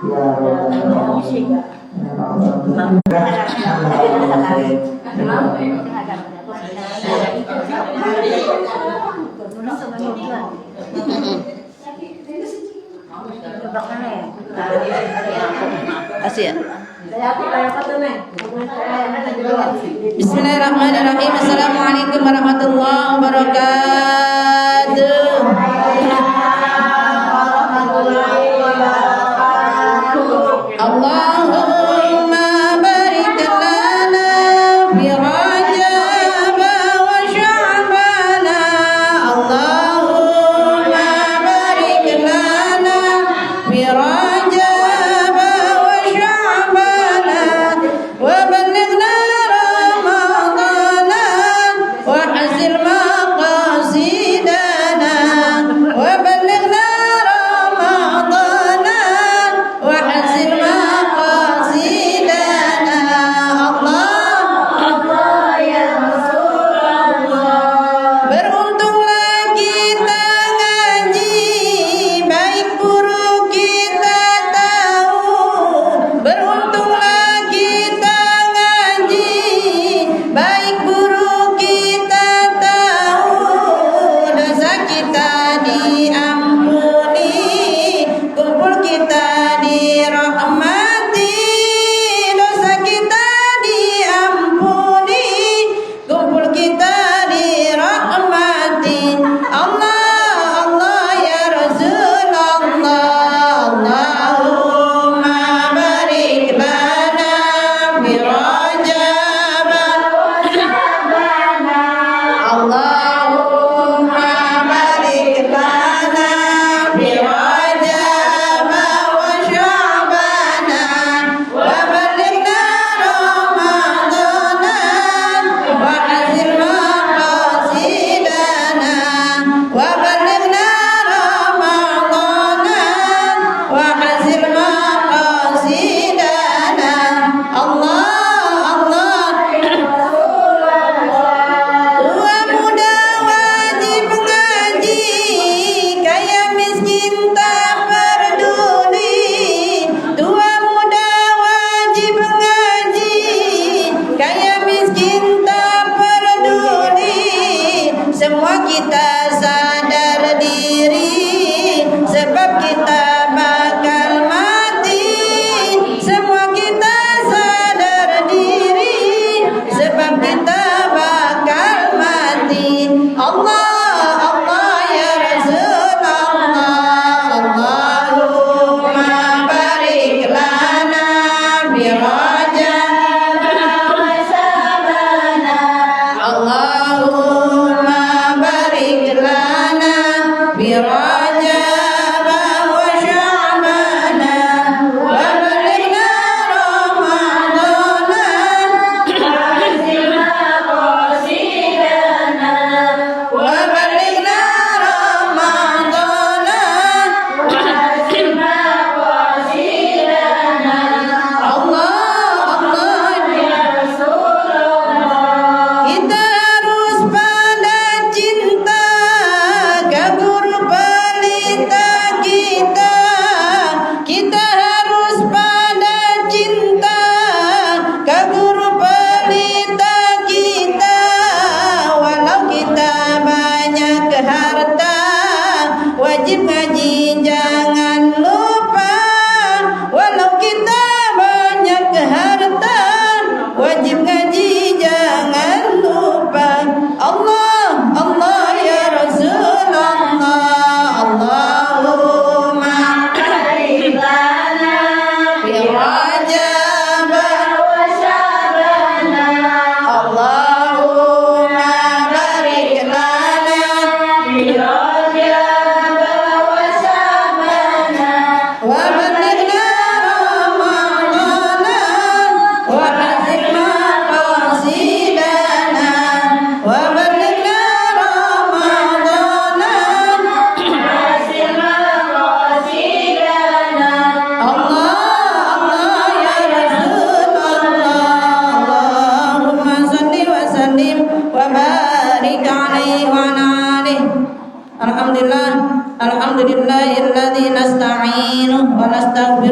Asia. Bismillahirrahmanirrahim. Assalamualaikum warahmatullahi wabarakatuh. Allahumma barik lana fi Rajab wa Sya'ban. Allahumma barik lana fi Rajab wa Sya'ban wa ballighna Ramadan wa hasil maqasidana.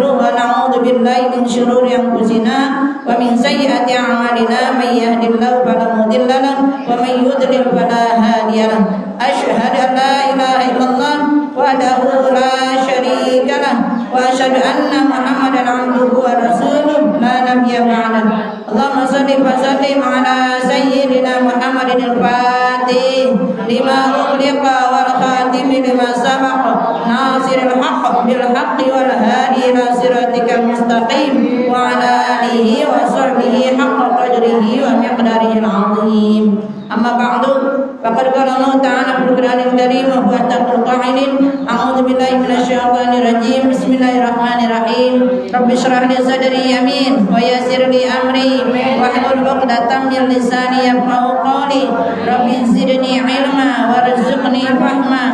ونستغفره ونعوذ بالله من شرور أنفسنا ومن سيئات أعمالنا من يهد الله فلا مضل له ومن يضلل فلا هادي له أشهد أن لا إله إلا الله وحده لا شريك له وأشهد أن محمدا عبده ورسوله لا نبي بعده اللهم صل وسلم على سيدنا محمد الفاتح لما أغلق والخاتم لما سبق ناصر الحق بالحق والهادي إلى صراطك المستقيم وعلى آله وصحبه حق قدره ومقداره العظيم أما بعد فقد قال الله تعالى في القرآن الكريم وهو أصدق القائلين أعوذ بالله من الشيطان الرجيم بسم الله الرحمن الرحيم رب اشرح لي صدري آمين ويسر لي أمري واحلل عقدة من لساني يفقهوا قولي رب زدني علما وارزقني فهما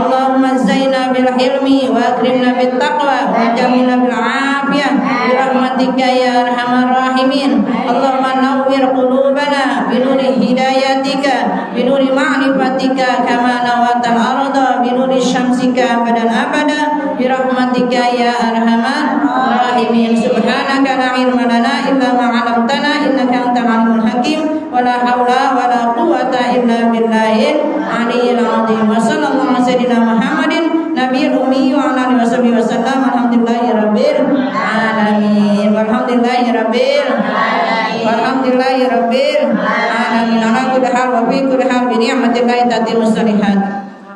اللهم زينا بالحلم وأكرمنا بالتقوى وجملنا بالعافية برحمتك يا أرحم الراحمين اللهم نور قلوبنا بنور هدايتك بنور معرفتك كما نورت الأرض بنور شمسك أبدا أبدا برحمتك يا أرحم الراحمين سبحانك لا علم لنا إلا ما علمتنا إنك أنت العليم الحكيم ولا حول ولا قوة إلا بالله العلي العظيم وصلى الله على سيدنا محمد نبي الأمي وعلى آله وصحبه وسلم الحمد لله رب العالمين والحمد لله رب العالمين والحمد لله رب العالمين على كل حال وفي كل حال بنعمة الله تتم الصالحات.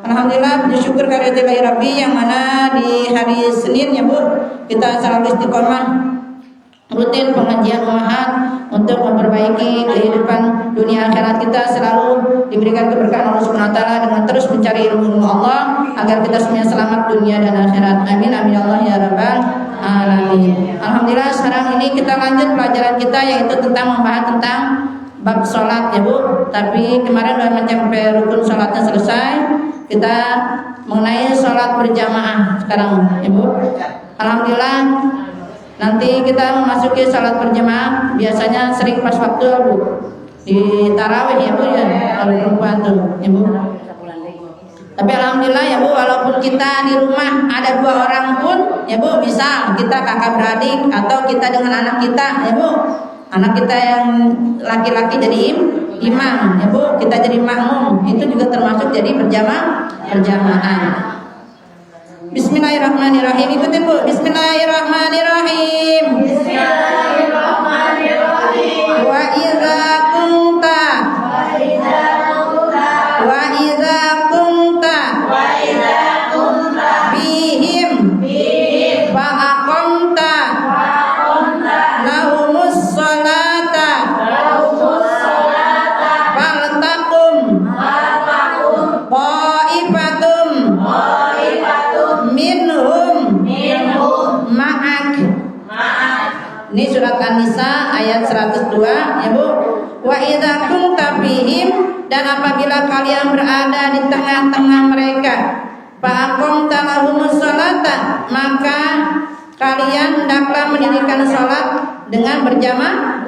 Alhamdulillah, puji syukur kehadirat Rabbi yang mana di hari Senin ya Bu, kita selalu istiqomah rutin pengajian ummahat untuk memperbaiki kehidupan dunia akhirat kita, selalu diberikan keberkahan Allah Subhanahu wa taala dengan terus mencari ilmu Allah agar kita semuanya selamat dunia dan akhirat. Amin amin Allah ya rabbal alamin. Alhamdulillah, sekarang ini kita lanjut pelajaran kita yaitu tentang membahas tentang bab salat ya Bu. Tapi kemarin sudah mencapai rukun salatnya selesai. Kita mengenai salat berjamaah sekarang ya Bu. Alhamdulillah, nanti kita memasuki salat berjamaah biasanya sering pas waktu Bu di tarawih ya Bu ya, kalau perempuan tuh ya Bu. Tapi alhamdulillah ya Bu, walaupun kita di rumah ada 2 orang pun ya Bu, bisa kita kakak beradik atau kita dengan anak kita ya Bu. Anak kita yang laki-laki jadi imam ya Bu, kita jadi makmum, itu juga termasuk jadi berjamaah. Bismillahirrahmanirrahim. Ikutin Bu. Bismillahirrahmanirrahim. Bismillahirrahmanirrahim. Wa idza kunta bihim fa aqamta lahumus salata faltaqum qa'ifatum minhum ma'ak. Ini surat An-Nisa ayat 102 ya Bu. Wa idza kunta bihim, dan apabila kalian berada di tengah-tengah mereka, fa'aqamta lahumus salata, maka kalian hendaklah mendirikan salat dengan berjamaah.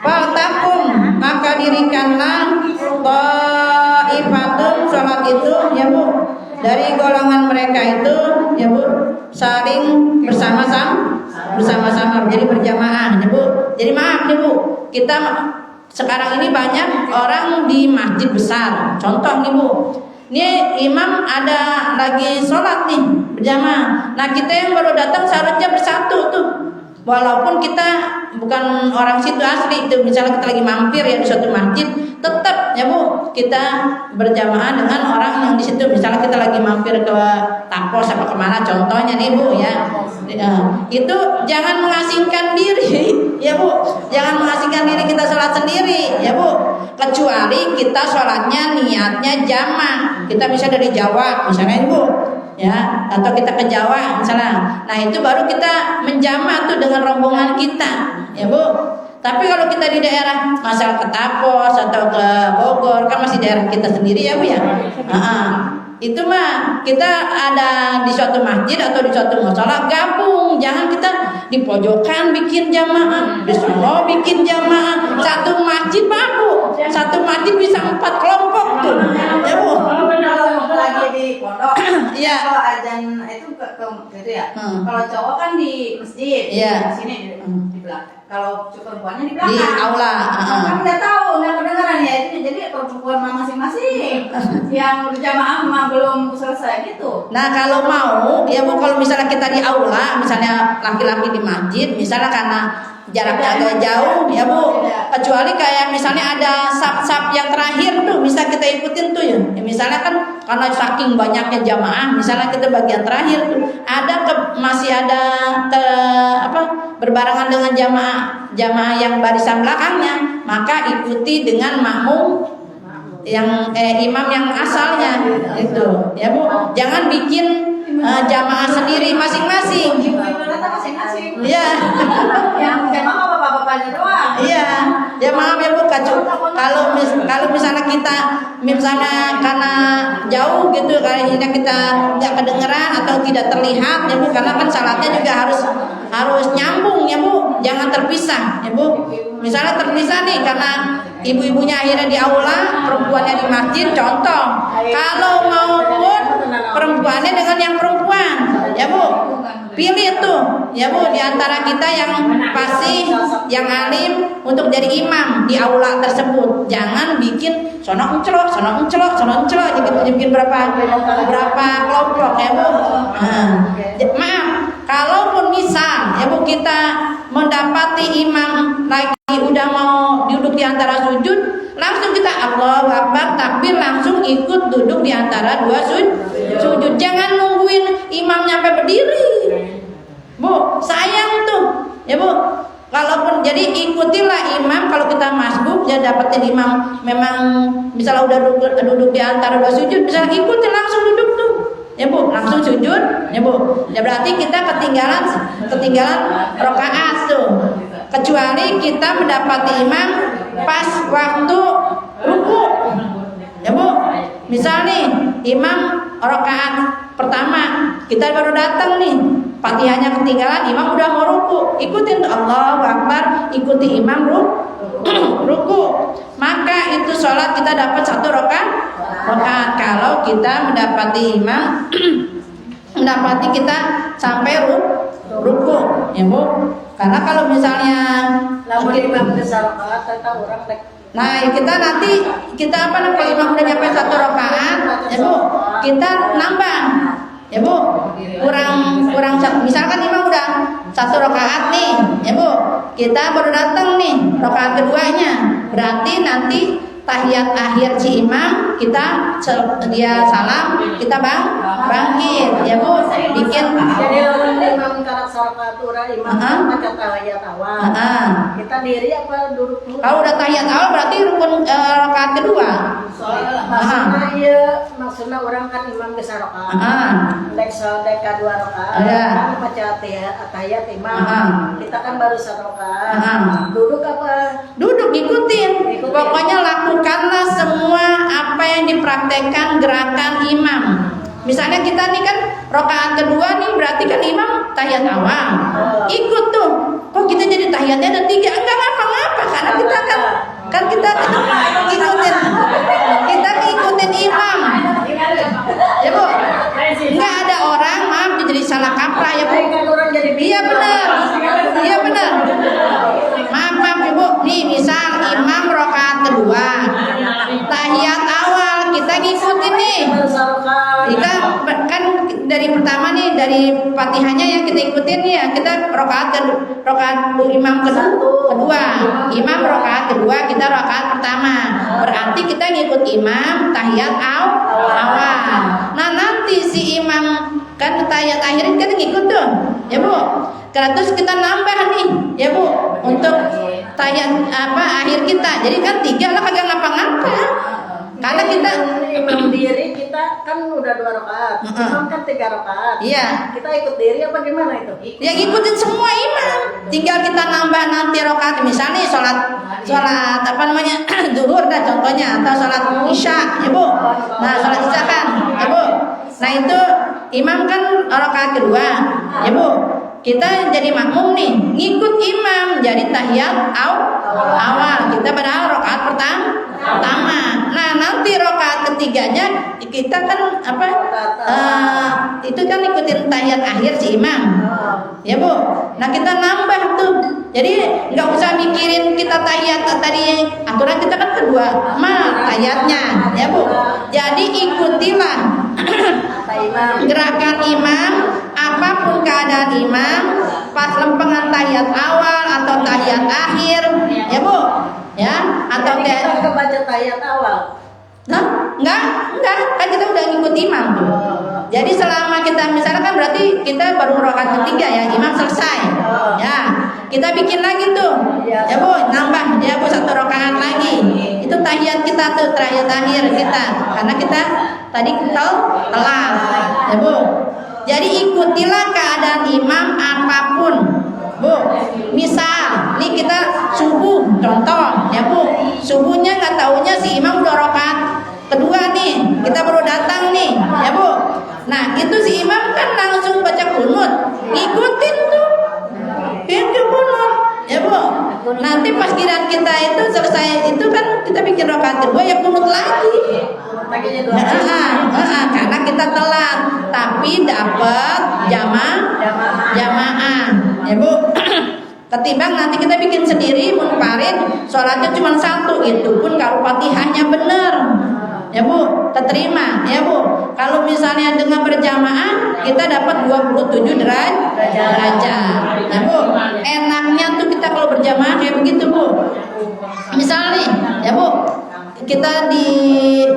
Faltaqum, maka dirikanlah ta'ifatun, salat itu ya Bu, dari golongan mereka itu ya Bu, saling bersama-sama jadi berjamaah ya Bu. Jadi maaf ya Bu, kita sekarang ini banyak orang di masjid besar. Contoh nih Bu, ini imam ada lagi sholat nih berjamaah. Nah kita yang baru datang seharusnya bersatu tuh. Walaupun kita bukan orang situ asli, itu misalnya kita lagi mampir ya di suatu masjid, tetap ya Bu, kita berjamaah dengan orang yang di situ. Misalnya kita lagi mampir ke Tapos apa kemana, contohnya nih Bu ya, itu jangan mengasingkan diri ya Bu, jangan mengasingkan diri kita sholat sendiri ya Bu, kecuali kita sholatnya niatnya jamaah. Kita bisa dari Jawa misalnya Bu ya, atau kita ke Jawa misalnya. Nah itu baru kita menjamaah tuh dengan rombongan kita ya Bu. Tapi kalau kita di daerah masal ke Tapos atau ke Bogor, kan masih daerah kita sendiri ya Bu ya. Itu mah kita ada di suatu masjid atau di suatu mushola gabung, jangan kita di pojokan bikin jamaah, di sana bikin jamaah. Satu masjid Bu, satu masjid bisa 4 kelompok tuh ya Bu. Iya. Kalau azan itu gitu ya. Kalau cowok kan di masjid, Iya. di sini di belakang. Kalau perempuannya di belakang. Di aula. Kan nggak tahu, nggak kedengeran ya itu. Jadi perempuan masing-masing yang berjamaah memang belum selesai gitu. Nah kalau mau, ya Bu, kalau misalnya kita di aula, misalnya laki-laki di masjid, misalnya karena jaraknya agak jauh, ya Bu, kecuali kayak misalnya ada sap-sap yang terakhir tuh, bisa kita ikutin tuh ya. Misalnya kan karena saking banyaknya jamaah, misalnya kita bagian terakhir tuh, masih ada berbarengan dengan jamaah yang barisan belakangnya, maka ikuti dengan makmum yang imam yang asalnya itu, ya Bu. Jangan bikin jamaah sendiri masing-masing. Masing-masing. Iya. Yang jamaah bapak-bapaknya doang. Iya. Ya maaf ya Bu, kalau misalnya kita misalnya karena jauh gitu, kayaknya kita nggak kedengeran atau tidak terlihat ya Bu, karena kan salatnya juga harus nyambung ya Bu, jangan terpisah ya Bu. Misalnya terpisah nih karena ibu-ibunya akhirnya di aula, perempuannya di masjid, contoh. Kalau mau pun perempuannya dengan yang perempuan, ya Bu. Pilih tuh, ya Bu, di antara kita yang fasih, yang alim untuk jadi imam di aula tersebut. Jangan bikin sono encelok, bikin berapa kelompok ya Bu. Maaf, kalaupun misal ya Bu kita mendapati imam lagi udah mau duduk di antara sujud, langsung kita Allahu Akbar takbir, langsung ikut duduk di antara dua sujud. Jangan nungguin imam nyampe berdiri, Bu, sayang tuh ya Bu. Kalaupun jadi ikutilah imam, kalau kita masbuk ya dapetin imam memang misalnya udah duduk di antara dua sujud, misalnya ikutin langsung duduk tuh ya Bu, langsung sujud ya Bu. Ya berarti kita ketinggalan rakaat tuh. Kecuali kita mendapati imam pas waktu ruku ya Bu. Misal nih imam rakaat pertama, kita baru datang nih, Fatihahnya ketinggalan, imam udah mau ruku, ikutin Allahu Akbar, ikuti imam ruku. Maka itu sholat kita dapat 1 rakaat. Kalau kita mendapati imam mendapati kita sampai ruku ya Bu. Karena kalau misalnya imam besar atau orang nah kita nanti kalau imam udah nyampe 1 rakaat ya Bu, kita nambah ya Bu, kurang misalkan imam udah 1 rakaat nih ya Bu, kita baru datang nih rakaat keduanya, berarti nanti tahiyat akhir si imam kita dia salam, kita bangkit ya Bu, bikin jadi imam karak saraka turah imam baca tahiyat awal. Kita diri apa duduk dulu? Kalau udah tahiyat awal berarti rukun rakaat kedua. Maksudnya orang kan imam besar rakaat. Dek kedua rakaat. Kan baca tahiyat imam. Kita kan baru 1 rakaat. Duduk apa? Duduk, ikutin. Pokoknya lakukanlah semua apa yang dipraktekkan gerakan imam. Misalnya kita nih kan rakaat kedua nih, berarti kan imam tahiyat awal. Ikut tuh. Kok kita jadi tahiyatnya ada 3? Enggak ngapa-ngapa, karena kita kan kita ngikutin imam. Ya Bu. Enggak ada orang, maaf jadi salah kaprah ya Bu. Iya benar. Maaf Ibu. Nih misal imam rakaat kedua, tahiyat awal kita ngikutin nih. Kita kan dari pertama nih, dari Fatihahnya yang kita ikutin nih ya, kita rakaat imam kedua, imam rakaat kedua, kita rakaat pertama. Berarti kita ngikut imam tahiyat awal. Nah nanti si imam kan tahiyat akhir kita ngikut tuh, ya Bu. Terus kita nambah nih, ya Bu, untuk tahiyat akhir kita. Jadi kan 3 lah, kagak ngapa-ngapa. Karena kita imam diri kita kan udah 2 rakaat, imam kan 3 rakaat. Iya. Kita ikut diri apa gimana itu? Ya ikutin semua imam. Tinggal kita nambah nanti rakaat. Misalnya sholat zuhur dah contohnya, atau sholat isya, ya Bu. Nah sholat isya kan, ya Bu. Nah itu imam kan rakaat kedua, ya Bu. kita jadi makmum nih, ngikut imam jadi tahiyat awal. Kita pada rakaat pertama. Nah, nanti rakaat ketiganya kita kan itu kan ikutin tahiyat akhir si imam. Ya, Bu. Nah, kita nambah tuh. Jadi nggak usah mikirin kita tahiyat tadi aturan kita kan kedua tahiyatnya, ya, Bu. Jadi ikutilah gerakan imam, apapun keadaan imam, pas lempengan tahiyat awal atau tahiyat akhir, ya, Bu. Ya, atau kita kebaca tahiyat awal. Nah, enggak, kan kita udah ngikut imam tuh. Jadi selama kita misalnya kan berarti kita baru rakaat ketiga ya, imam selesai. Ya, kita bikin lagi tuh. Ya, Bu, nambah ya, Bu, 1 rakaat lagi. Itu tahiyat kita tuh, tahiyat akhir kita. Karena kita tadi telat. Ya, Bu. Jadi ikutilah keadaan imam apapun. Bu, misal nih kita subuh contoh ya, Bu, subuhnya nggak taunya si imam udah rakaat kedua nih, kita baru datang nih ya, Bu. Nah itu si imam kan langsung baca kunut, ikutin tuh kunut ya, Bu. Nanti pas giliran kita itu selesai itu kan kita bikin rakaat kedua ya kunut lagi. Karena kita telat tapi dapat jamaah ya, Bu. Ketimbang nanti kita bikin sendiri munfarid, sholatnya cuma 1, itu pun kalau Fatihahnya benar ya, Bu, terima ya, Bu. Kalau misalnya dengan berjamaah kita dapat 27 derajat ya, Bu. Enaknya tuh kita kalau berjamaah kayak begitu, Bu. Misalnya ya, Bu, kita di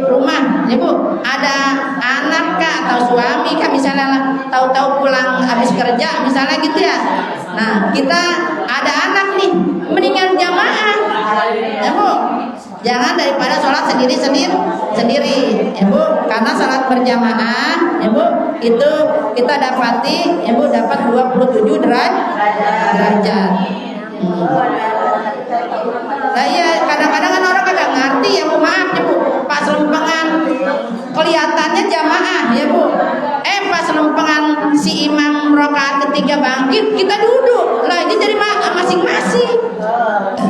rumah ya, Bu, ada anak kah atau suami kah misalnya tahu-tahu pulang habis kerja misalnya gitu ya. Nah kita ada anak nih, mendingan jamaah ya, Bu. Jangan daripada sholat sendiri ya, Bu. Karena sholat berjamaah ya, Bu, itu kita dapati ya, Bu, dapat 27 derajat. Nah iya, kadang-kadang kan orang kagak ngerti ya, Bu, maaf ya, Bu. Pas lempengan kelihatannya jamaah ya, Bu. Pas lempengan si imam rakaat ketiga bangkit, kita duduk. Lah ini jadi masing-masing.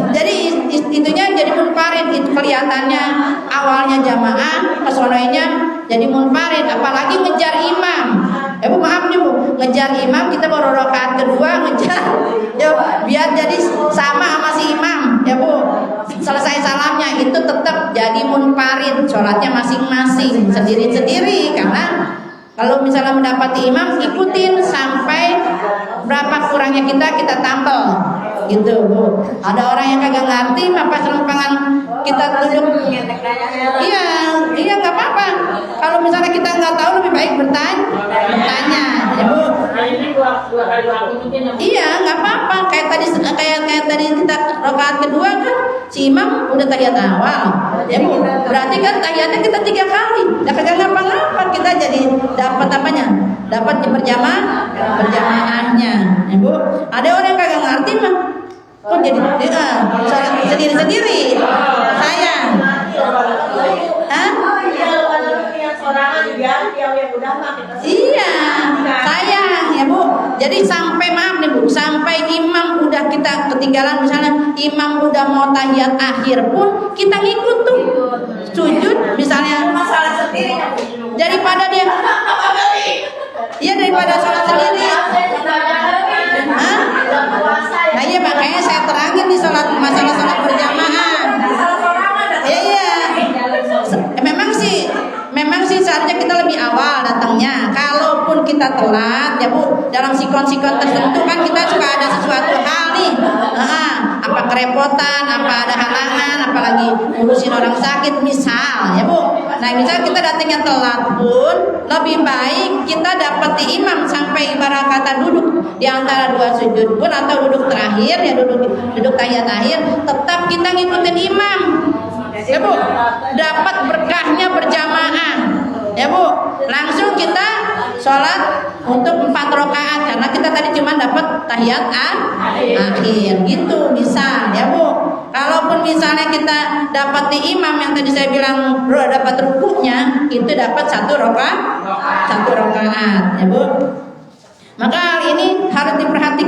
Jadi itunya jadi munfarid, itu kelihatannya awalnya jamaah, kesonoinya jadi munfarid, apalagi ngejar imam. Ya, Bu, maaf nih, Bu, ngejar imam kita baru rakaat kedua ngejar. Ya, biar jadi sama si imam, ya, Bu. Selesai salamnya itu tetap jadi munfarid, sholatnya masing-masing, sendiri-sendiri. Karena kalau misalnya mendapati imam, ikutin sampai berapa kurangnya kita tambal gitu, Bu. Ada orang yang kagak ngerti, pas lempengan kita duduk. Iya nggak apa-apa. Kalau misalnya kita nggak tahu, lebih baik bertanya ya, Bu. Iya nggak apa-apa. Kayak tadi kita rakaat kedua kan si imam udah tahiyat awal ya, Bu. Berarti kan tahiyatnya kita 3 kali. Ya kagak ngapa-ngapa, kita jadi dapat apanya? Dapat berjamaahnya ya, Bu. Ada orang yang kagak ngerti mah kok jadi sendiri-sendiri. Sayang. Iya, sayang ya, Bu. Jadi sampai maaf nih, Bu, sampai imam udah kita ketinggalan, misalnya imam udah mau tahiyat akhir pun kita ngikut tuh sujud misalnya. Daripada dia daripada sholat sendiri. Nah iya, makanya saya terangin di masalah sholat berjamaah. Iya. Memang sih seharusnya kita lebih awal datangnya. Kalaupun kita telat ya, Bu, dalam sikon-sikon tertentu kan kita suka ada sesuatu hal nih. Apa kerepotan, apa ada halangan, apalagi ngurusin orang sakit misal ya, Bu. Nah misal kita datangnya telat pun lebih baik kita dapati imam sampai ibarat kata duduk di antara 2 sujud pun, atau duduk terakhir ya, duduk tahiyat akhir, tetap kita ngikutin imam ya, Bu. Dapat berkahnya berjamaah ya, Bu. Langsung kita sholat untuk 4 rakaat karena kita tadi cuma dapat tahiyat akhir gitu bisa ya, Bu. Kalaupun misalnya kita dapat di imam yang tadi saya bilang dapat rukuknya, itu dapat 1 rakaat ya, Bu. Maka hal ini harus diperhatikan.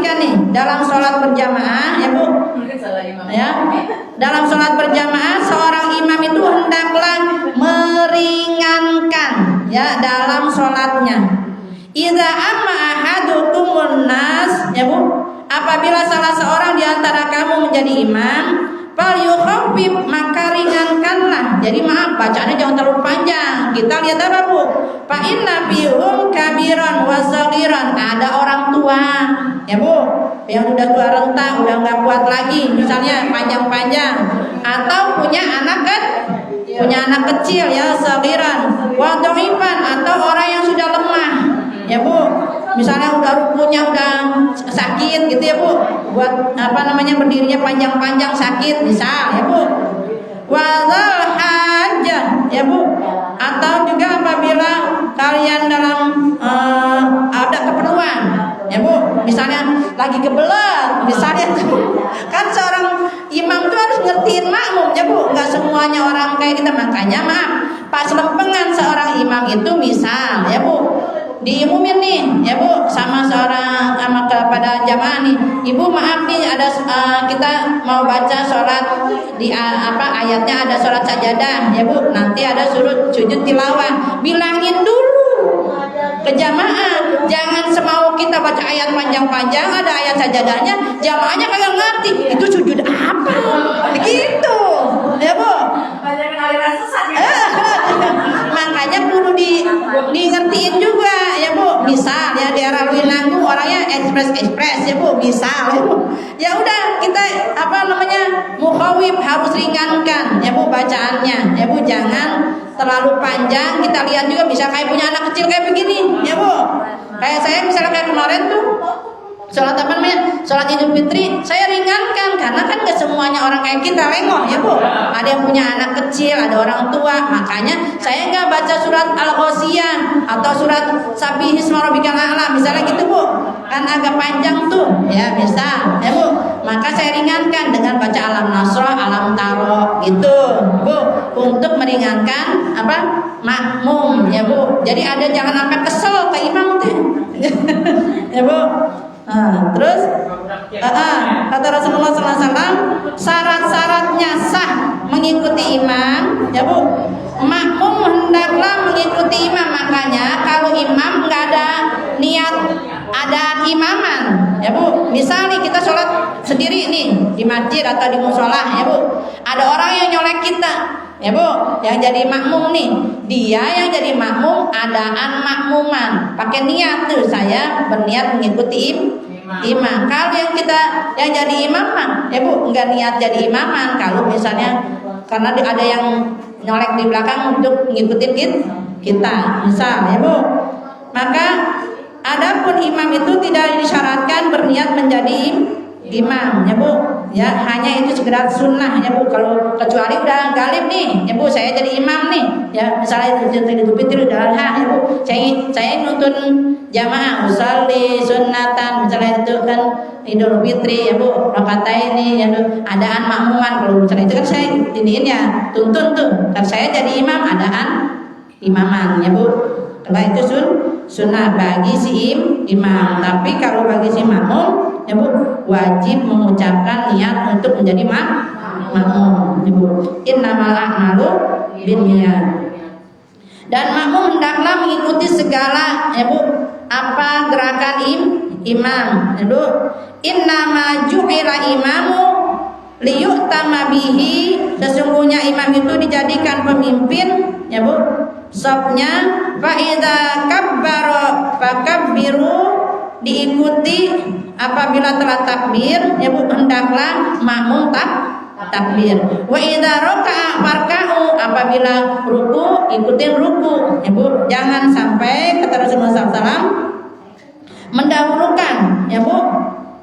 dalam sholat berjamaah seorang imam itu hendaklah meringankan ya dalam sholatnya. Idza amma ahadukumun nas, ya Bu, apabila salah seorang di antara kamu menjadi imam, fal yukhaffif, maka ringankanlah. Jadi maaf, bacaannya jangan terlalu panjang. Kita lihat apa Bu? Fa inna fihum kabiran wa saghiran, ada orang tua, ya Bu, yang sudah tua renta, udah nggak kuat lagi, misalnya panjang-panjang, atau punya anak kan, punya anak kecil ya, saghiran, wa dhaifan, atau orang yang sudah lemah, ya Bu, misalnya udah rukunya udah sakit gitu ya Bu, buat berdirinya panjang-panjang sakit misal ya Bu, wadzal hajah ya Bu, atau juga apabila kalian dalam ada keperluan ya Bu, misalnya lagi kebelet misalnya kan seorang imam itu harus ngertiin makmum ya Bu, nggak semuanya orang kayak kita, makanya maaf pas lempengan seorang imam itu misal ya Bu, diumumin nih ya Bu sama kepada jamaah nih, ibu maaf nih ada kita mau baca sholat di ayatnya ada sholat sajadah ya Bu, nanti ada sujud tilawah, bilangin dulu ke jamaah, jangan semau kita baca ayat panjang-panjang ada ayat sajadahnya, jamaahnya kagak ngerti itu sujud apa begitu ya Bu. Makanya perlu ngertiin juga ya Bu, misal ya daerah Winanggu orangnya ekspres ya Bu, misal ya Bu, ya udah kita mukhawif harus ringankan ya Bu bacaannya ya Bu, jangan terlalu panjang. Kita lihat juga bisa kayak punya anak kecil kayak begini ya Bu, kayak saya misalnya kayak kemarin tuh sholat sholat Idul Fitri saya ringankan karena kan gak semuanya orang kayak kita lengoh ya Bu, ada yang punya anak kecil, ada orang tua, makanya saya nggak baca surat Al-Ghasyiyah atau surat Sabbihisma rabbikal a'la misalnya gitu Bu, kan agak panjang tuh ya misal ya Bu, maka saya ringankan dengan baca Alam Nasrah, Alam Taro gitu Bu, untuk meringankan makmum ya Bu, jadi ada jangan sampai kesel ke imam tuh ya Bu. Terus kata Rasulullah SAW, syarat-syaratnya sah mengikuti imam ya Bu, makmum hendaklah mengikuti imam. Makanya kalau imam nggak ada niat ada imaman ya Bu, misal nih kita sholat sendiri nih di masjid atau di musola ya Bu, ada orang yang nyolek kita ya Bu, yang jadi makmum nih, dia yang jadi makmum adaan makmuman, pakai niat tuh saya berniat mengikuti imam. Kalau yang jadi imam ya Bu nggak niat jadi imaman, kalau misalnya karena ada yang nyolek di belakang untuk ngikutin kita misal ya Bu, maka adapun imam itu tidak disyaratkan berniat menjadi imam ya Bu, ya hanya itu sekedar sunnah ya Bu, kalau kecuali udah galib nih ya Bu, saya jadi imam nih ya, misalnya Idul Fitri udah ya Bu, saya nuntun jamaah usolli sunnatan misalnya itu kan Idul Fitri ya Bu, rakaat ini ya Bu, adaan makmuman, kalau misalnya itu kan saya iniin ya tuntun tuh kan saya jadi imam adaan imaman ya Bu, karena itu sunnah bagi si imam. Tapi kalau bagi si makmum ya Bu wajib mengucapkan niat untuk menjadi makmum ya Bu, innamal a'malu binniyat. Dan makmum hendaklah mengikuti segala ya Bu apa gerakan imam ya Bu, innama ju'ila imamu liyu'tama bihi, sesungguhnya imam itu dijadikan pemimpin ya Bu, sopnya fa idza kabbara fakabbiru, diikuti apabila telah takbir ya Bu, hendaklah makmum takbir. Wa idza raka'a farka'u, apabila ruku ikutin ruku ya Bu, jangan sampai kata Rasulullah SAW mendahulukan ya Bu,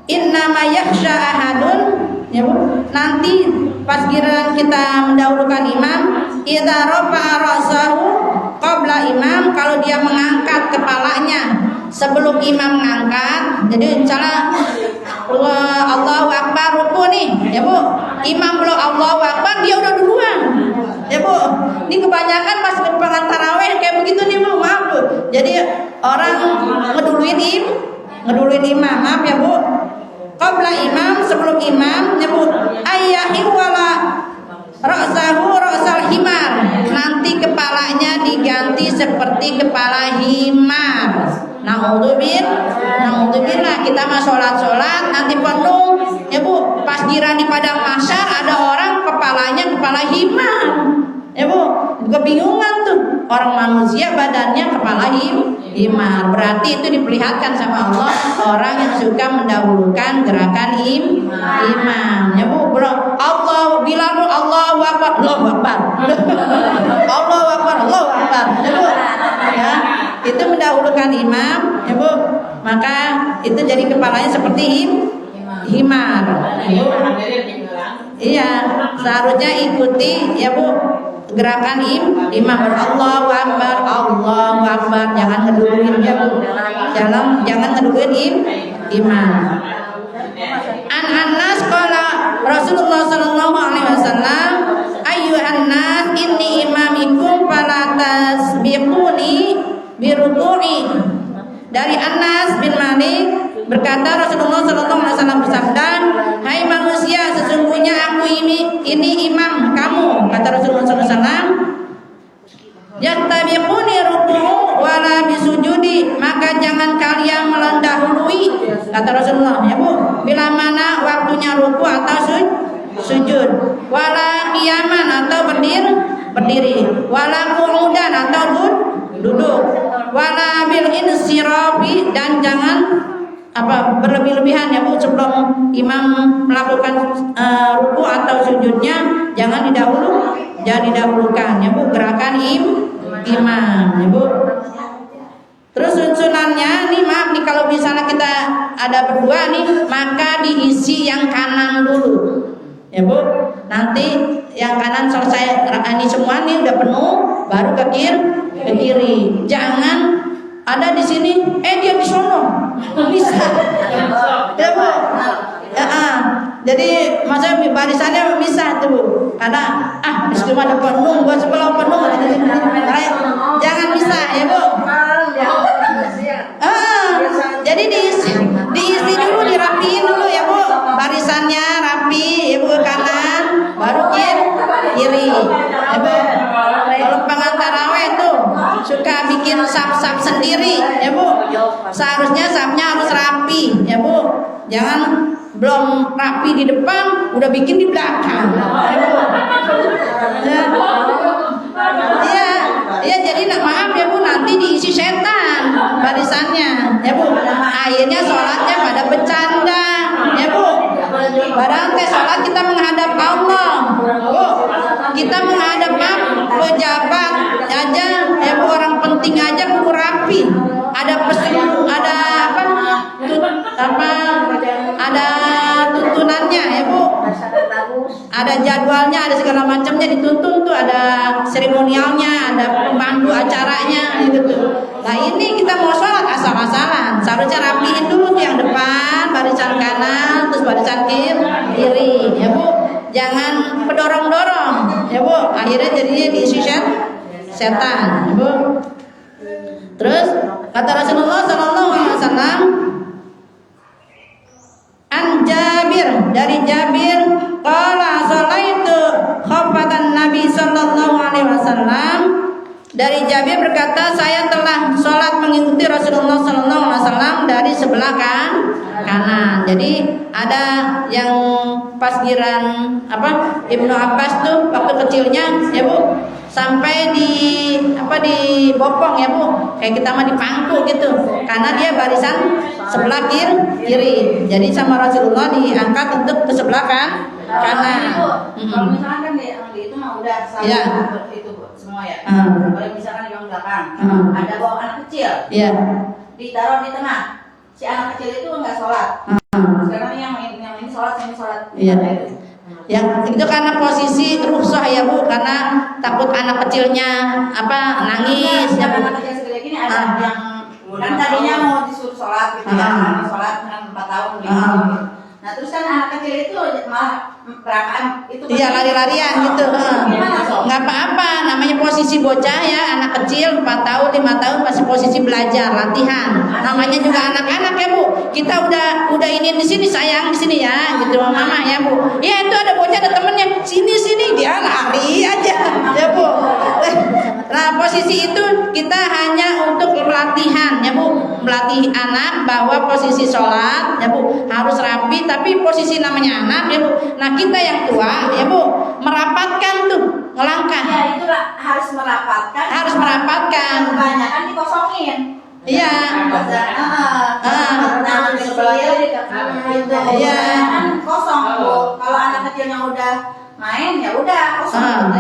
innama yakhsha ahadun ya Bu, nanti pas giliran kita mendahulukan imam, idza rafa'a ra'sahu qabla imam, kalau dia mengangkat kepalanya sebelum imam mengangkat, jadi misalnya Allahu Akbar ruku nih ya Bu, imam belum Allahu Akbar dia udah duluan ya Bu. Ini kebanyakan pas pengan tarawih kayak begitu nih Bu, maaf Bu, jadi orang ngeduluin imam maaf ya Bu, qabla imam sebelum imam ya Bu, ayyahi wala ra'sahu ra'sal himar, nanti kepalanya diganti seperti kepala himar. Naudzubillah, kita mah sholat nanti penuh ya Bu, pas giran di padang mahsyar ada orang kepalanya kepala himar ya Bu, kebingungan tuh, orang manusia badannya kepala himar, berarti itu diperlihatkan sama Allah orang yang suka mendahulukan gerakan imam ya Bu. Bro, Allah bilang Allahu Akbar, Allahu Akbar Allahu Akbar, Allahu Akbar ya Bu ya, itu mendahulukan imam ya Bu, maka itu jadi kepalanya seperti himar ya, Bu. Iya, seharusnya ikuti ya Bu gerakan imam. Allahu Akbar, Allahu Akbar, jangan ngedudukin ya Bu, jangan ngedudukin imam. An Anas qala Rasulullah sallallahu alaihi wasallam, ayyuhan nas inni imamikum fala tasbiquni biruku'i. Dari Anas bin Malik berkata Rasulullah sallallahu alaihi wasallam bersabda, hai manusia, sesungguhnya aku ini imam kamu, kata Rasulullah sallallahu alaihi wasallam. Yattabiquni ruku'u wala bisujudi, maka jangan kalian mendahului, kata Rasulullah ya Bu, bila mana waktunya ruku atau sujud, wala qiyaman atau berdiri, wala qu'udan atau duduk, wala bil insirafi, dan jangan berlebih-lebihan ya Bu, sebelum imam melakukan ruku atau sujudnya jangan didahulukan ya Bu gerakan imam ya Bu. Terus sunannya nih, maaf nih, kalau misalnya kita ada berdua nih, maka diisi yang kanan dulu ya Bu, nanti yang kanan selesai ini semua nih udah penuh, baru ke kiri. Jangan ada di sini, dia di sono, bisa ya Bu ya, jadi maksudnya barisannya bisa tuh Bu, karena cuma ada penuh, gua sebelah penuh, jangan bisa ya Bu. Jadi diisi dulu, dirapiin dulu ya Bu, barisannya rapi ya Bu, kanan baru kiri ya Bu. Kalau pengantar tarawih tuh suka bikin sap-sap sendiri ya Bu, seharusnya sapnya harus rapi ya Bu, jangan belum rapi di depan udah bikin di belakang ya Bu. Ya jadi maaf ya Bu, nanti diisi setan barisannya ya Bu, akhirnya sholatnya pada bercanda ya Bu. Padahal sholat kita menghadap Allah Bu, kita menghadap pejabat aja ya Bu, orang penting aja kudu rapi, ada ada tuntunannya ya Bu, ada jadwalnya, ada segala macamnya dituntun tuh, ada seremonialnya, ada pembantu acaranya gitu tuh. Nah ini kita mau sholat asal-asalan, seharusnya rapiin dulu tuh yang depan, barisan kanan, terus barisan kiri ya Bu, jangan pedorong-dorong ya Bu, akhirnya jadinya diisi setan ya Bu. Terus kata Rasulullah sallallahu alaihi wasallam, an Jabir, dari Jabir qala sallaitu khabatan Nabi sallallahu alaihi wasallam, dari Jabir berkata saya telah sholat mengikuti Rasulullah sallallahu alaihi wasallam dari sebelah kanan. Jadi ada yang pas giran Ibnu Abbas tuh waktu kecilnya ya Bu, sampai di bopong ya Bu, kayak kita mah di pangku gitu, karena dia barisan sebelah kiri. Jadi sama Rasulullah diangkat untuk ke sebelah kanan. Kalau misalkan kan di itu mah udah sama itu Bu, semua ya. Kalau misalkan di belakang ada bawa anak kecil, ditaruh di tengah, si anak kecil itu nggak sholat. Sekarang yang ini sholat, yang ini sholat. Yang itu karena posisi rukhsah ya Bu, karena takut anak kecilnya nangis ya Bu. Anak kecil segede gini ada yang kan tadinya mau disuruh sholat gitu ya, sholat kan 4 tahun gitu. Nah terus kan anak kecil itu malah perakaan itu. Iya, lari-larian gitu. Nggak apa-apa, namanya posisi bocah ya, anak kecil 4 tahun 5 tahun masih posisi belajar latihan. Namanya juga anak-anak ya Bu. kita udah ini di sini sayang di sini ya, gitu mama ya Bu. Ya itu ada bocah ada temennya sini dia lari aja ya Bu. Nah posisi itu kita hanya untuk pelatihan ya Bu, melatih anak bahwa posisi sholat ya Bu harus rapi, tapi posisi namanya anak ya Bu. Nah kita yang tua ya Bu merapatkan tuh ngelangkah. Ya itulah harus merapatkan. Harus merapatkan. Kebanyakan dikosongin. Iya. Iya. Kan kosong Bu. Kalau anak kecil yang udah main ya udah kosong.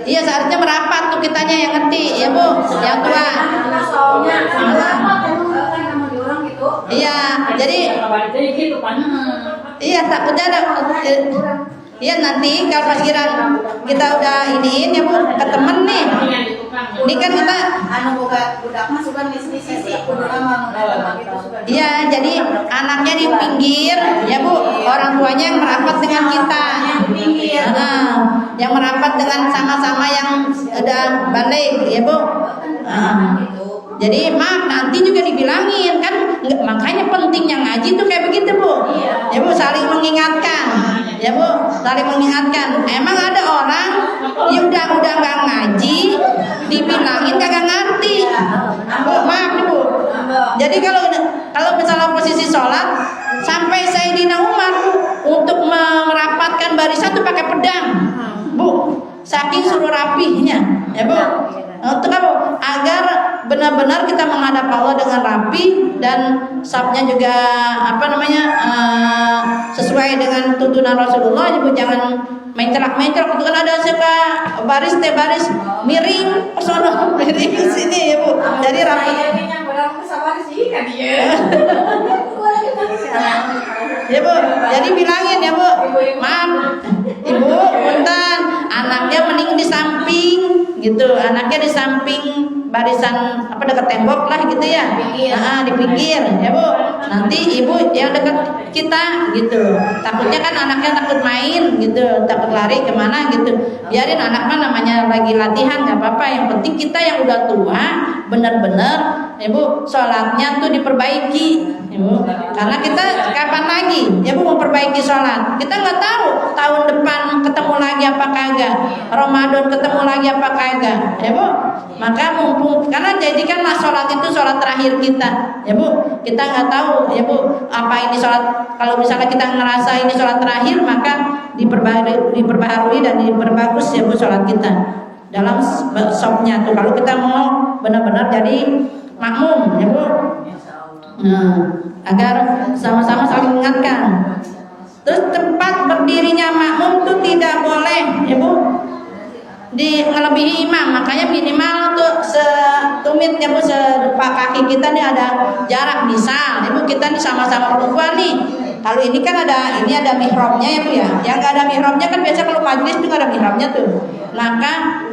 Iya seharusnya merapat tuh kitanya yang ngerti ya Bu, yang tua. Kosongnya kan kamu diurang gitu. Iya, jadi iya takutnya ada. Iya nanti kalau pas kita udah iniin ya Bu ke temen nih. Ini kan kita budak mah suka ngisi-ngisi kudu lama gitu suka. Iya, jadi anaknya di pinggir ya Bu, orang tuanya yang merapat dengan kita. Yang merapat dengan sama-sama yang udah balik ya Bu. Jadi maaf nanti juga dibilangin kan, makanya pentingnya ngaji tuh kayak begitu Bu. Ya Bu saling mengingatkan. Ya Bu saling mengingatkan. Emang ada orang yang udah nggak ngaji, dibilangin kagak ngerti. Bu maaf nih Bu. Jadi kalau misalnya posisi sholat sampai Sayyidina Umar untuk merapatkan barisan tuh pakai pedang. Bu saking suruh rapihnya ya Bu. Untuk apa? Agar benar-benar kita menghadap Allah dengan rapi dan safnya juga sesuai dengan tuntunan Rasulullah. Ibu jangan mencelak-mencelak. Itu kan ada suka baris miring personal miring ke sini ya Bu. Jadi rapi. Ya Bu, jadi bilangin ya Bu, maaf Ibu, punten anaknya mending di samping gitu, anaknya di samping barisan dekat tembok lah gitu ya, di pinggir ya Bu. Nanti Ibu yang dekat kita gitu, takutnya kan anaknya takut main gitu, takut lari kemana gitu. Biarin anak mah namanya lagi latihan nggak apa-apa, yang penting kita yang udah tua benar-benar ya Bu sholatnya tuh diperbaiki ya Bu. Karena kita kapan lagi ya Bu memperbaiki sholat, kita nggak tahu tahun depan ketemu lagi apa kagak, Ramadan ketemu lagi apa kagak ya Bu. Maka mumpung karena jadikanlah sholat itu sholat terakhir kita ya Bu, kita nggak tahu ya Bu apa ini sholat. Kalau misalnya kita ngerasa ini sholat terakhir, maka diperbaharui dan diperbagus ya Bu sholat kita dalam sopnya tuh. Kalau kita mau benar-benar jadi makmum ya Bu, agar sama-sama saling mengingatkan. Terus tempat berdirinya makmum tuh tidak boleh ya Bu ngelebihi imam, makanya minimal tuh setumit ya Bu, sedepak kaki kita nih ada jarak. Misal ya Bu kita nih sama-sama perempuan nih, kalau ini kan ada mihrabnya ya Bu ya, yang nggak ada mihrabnya kan biasa kalau majlis tuh nggak ada mihrabnya tuh, maka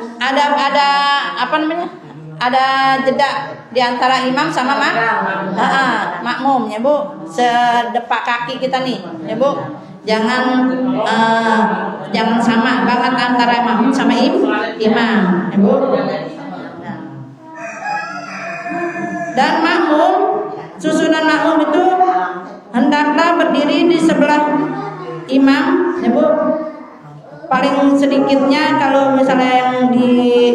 ada jeda di antara imam sama makmum ya Bu, sedepak kaki kita nih ya Bu. Jangan sama banget antara makmum sama imam ya Bu. Dan makmum, susunan makmum itu hendaklah berdiri di sebelah imam ya Bu. Paling sedikitnya kalau misalnya yang di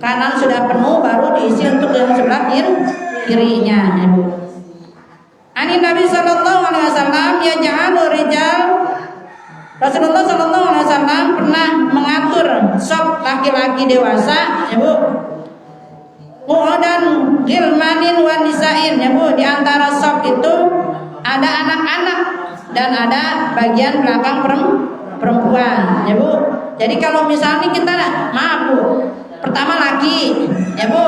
kanan sudah penuh, baru diisi untuk yang sebelah kirinya ya Bu. Ani Nabi sallallahu alaihi wasallam yaj'alu rijal, Rasulullah sallallahu alaihi wasallam pernah mengatur sop laki-laki dewasa ya Bu, mu'adan gilmanin wa nisa'in ya Bu. Di antara sop itu ada anak-anak dan ada bagian belakang perempuan ya Bu. Jadi kalau misalnya kita maaf Bu, pertama laki ya Bu,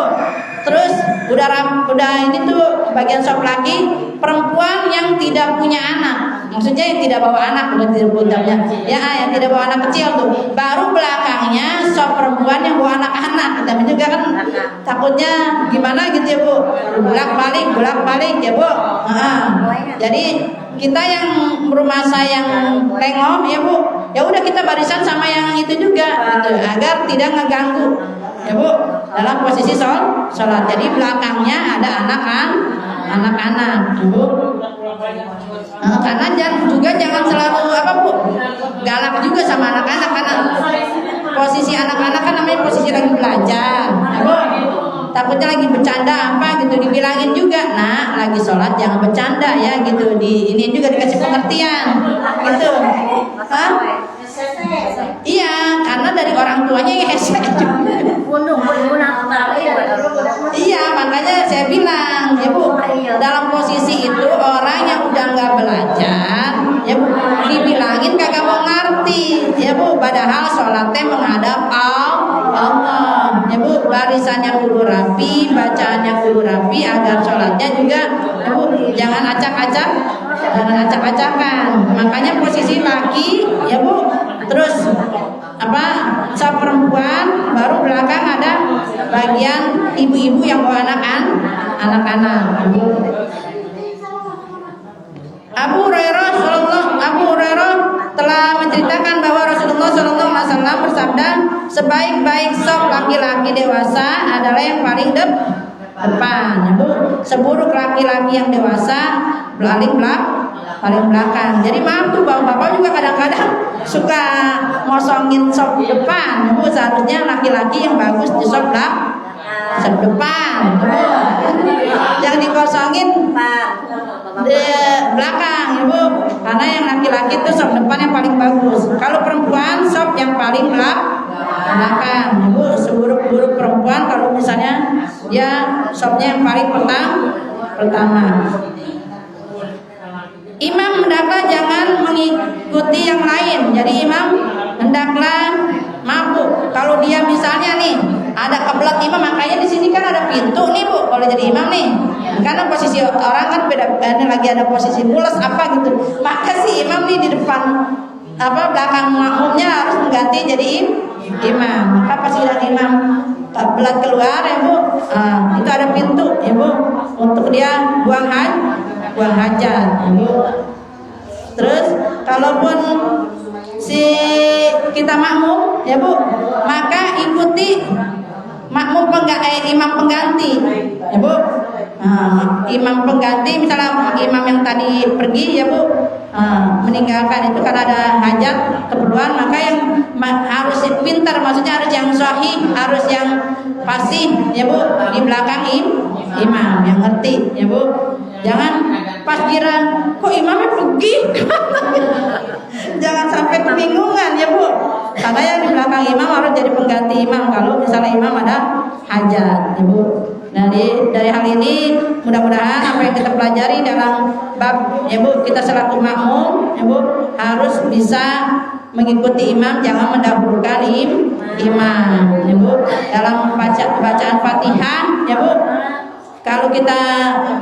terus udah ini tuh bagian sop laki, perempuan yang tidak punya anak, maksudnya yang tidak bawa anak, yang tidak bawa anak kecil tuh, baru belakangnya sop perempuan yang bawa anak-anak. Tapi juga kan takutnya gimana gitu ya Bu, bolak-balik ya Bu. Jadi kita yang berumasa yang lengok ya Bu, ya udah kita barisan sama yang itu juga gitu, agar tidak ngeganggu ya Bu dalam posisi sholat. Jadi belakangnya ada anak-anak, Bu. Karena jangan selalu Bu, galak juga sama anak-anak, karena posisi anak-anak kan namanya posisi lagi belajar, Bu. Takutnya lagi bercanda gitu, dibilangin juga, nah lagi sholat jangan bercanda ya gitu, ini juga dikasih pengertian gitu. Iya, karena dari orang tuanya ya hesek juga. Iya, makanya saya bilang ya Bu, dalam posisi itu orang yang udah nggak belajar ya Bu, dibilangin kagak mau ngerti ya Bu, padahal sholatnya menghadap Allah ya Bu, barisannya kudu rapi, bacaannya kudu rapi, agar sholatnya juga ya Bu, jangan acak-acakan. Makanya posisi laki ya Bu, terus sop perempuan, baru belakang ada bagian ibu-ibu yang bawa anak-anak. Abu Hurairah telah menceritakan bahwa Rasulullah SAW bersabda, sebaik-baik sop laki-laki dewasa adalah yang paling depan. Seburuk laki-laki yang dewasa paling belakang. Jadi maaf tuh bapak-bapak juga kadang-kadang suka ngosongin sop depan. Bu, seharusnya laki-laki yang bagus di sop depan. Yang dikosongin di belakang, ya Bu. Karena yang laki-laki itu sop depan yang paling bagus. Kalau perempuan sop yang paling belakang. Ya Bu, seburuk-buruk perempuan kalau misalnya dia sopnya yang paling pertama. Imam hendaklah jangan mengikuti yang lain. Jadi imam hendaklah mabuk. Kalau dia misalnya nih ada kebelat imam, makanya di sini kan ada pintu nih Bu. Kalau jadi imam nih, karena posisi orang kan beda. Lagi ada posisi mules gitu. Maka si imam nih di depan belakang makmumnya harus mengganti jadi imam. Maka pas sudah imam kebelat keluar ya Bu, itu ada pintu ya Bu, untuk dia buang hajat. Terus kalaupun si kita makmum ya Bu, maka ikuti imam pengganti ya Bu. Imam pengganti, misalnya imam yang tadi pergi ya Bu, meninggalkan itu karena ada hajat keperluan, maka yang harus pintar, maksudnya harus yang sahih, harus yang fasih ya Bu, di belakang imam yang ngerti ya Bu. Jangan pas kira kok imamnya pergi jangan sampai kebingungan ya Bu, karena yang di belakang imam harus jadi pengganti imam kalau misalnya imam ada hajat ya Bu. Nah dari hal ini mudah-mudahan apa yang kita pelajari dalam bab ya Bu, kita selaku makmum ya Bu harus bisa mengikuti imam, jangan mendahulukan imam ya Bu. Dalam bacaan Fatihah ya Bu, kalau kita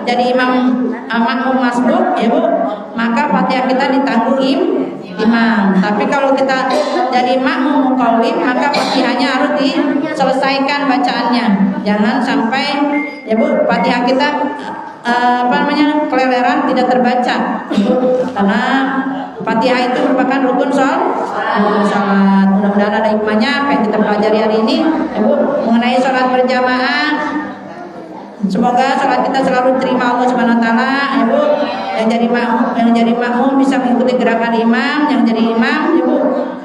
jadi makmum masbuk ya Bu, maka Fatihah kita ditanggung imam. Tapi kalau kita jadi makmum muqawwim, maka Fatihahnya harus diselesaikan bacaannya. Jangan sampai ya Bu, Fatihah kita keleleran tidak terbaca. Karena Fatihah itu merupakan rukun salat. Mudah-mudahan ada hikmahnya apa yang kita pelajari hari ini ya Bu, mengenai salat berjamaah. Semoga salat kita selalu diterima Allah Subhanahu wa taala ya Bu. Yang jadi makmum bisa mengikuti gerakan imam, yang jadi imam ya Bu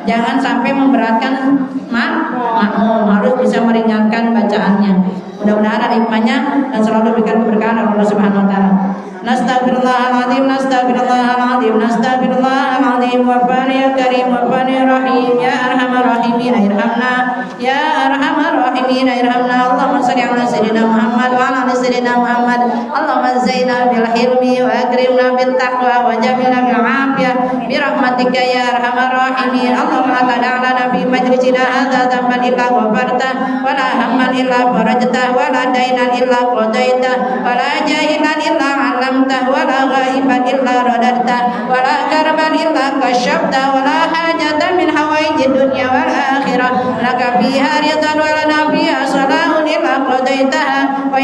jangan sampai memberatkan makmum, harus bisa meringankan bacaannya. Mudah-mudahan ada hikmahnya dan selalu diberikan keberkahan oleh Allah Subhanahu wa taala. Nastaghfirullahaladzim, nastaghfirullahaladzim, wa fani karim, wa fani rahim, ya arhamar rahimin, irhamna, ya arhamar rahimin, irhamna. Allahumma shalli ala sayyidina Muhammad wa ala ali sayyidina Muhammad. Allahumma zayyina bil hilmi wa akrimna bit taqwa wa jamilna bil afiyah bi rahmatika ya arhamar rahimin. Allahumma la tada'na fi majlisina hadza dhanban illa ghafarta wa la hamman illa farajta wa la dainan illa qadaita wa la jahilan illa 'allamta wa la ghaiban illa radadta wa la karban illa kashafta wa la hajatan min hawaijid dunya wal akhirah laka fiha ridan wa lana fiha salahun illa qadaitaha wa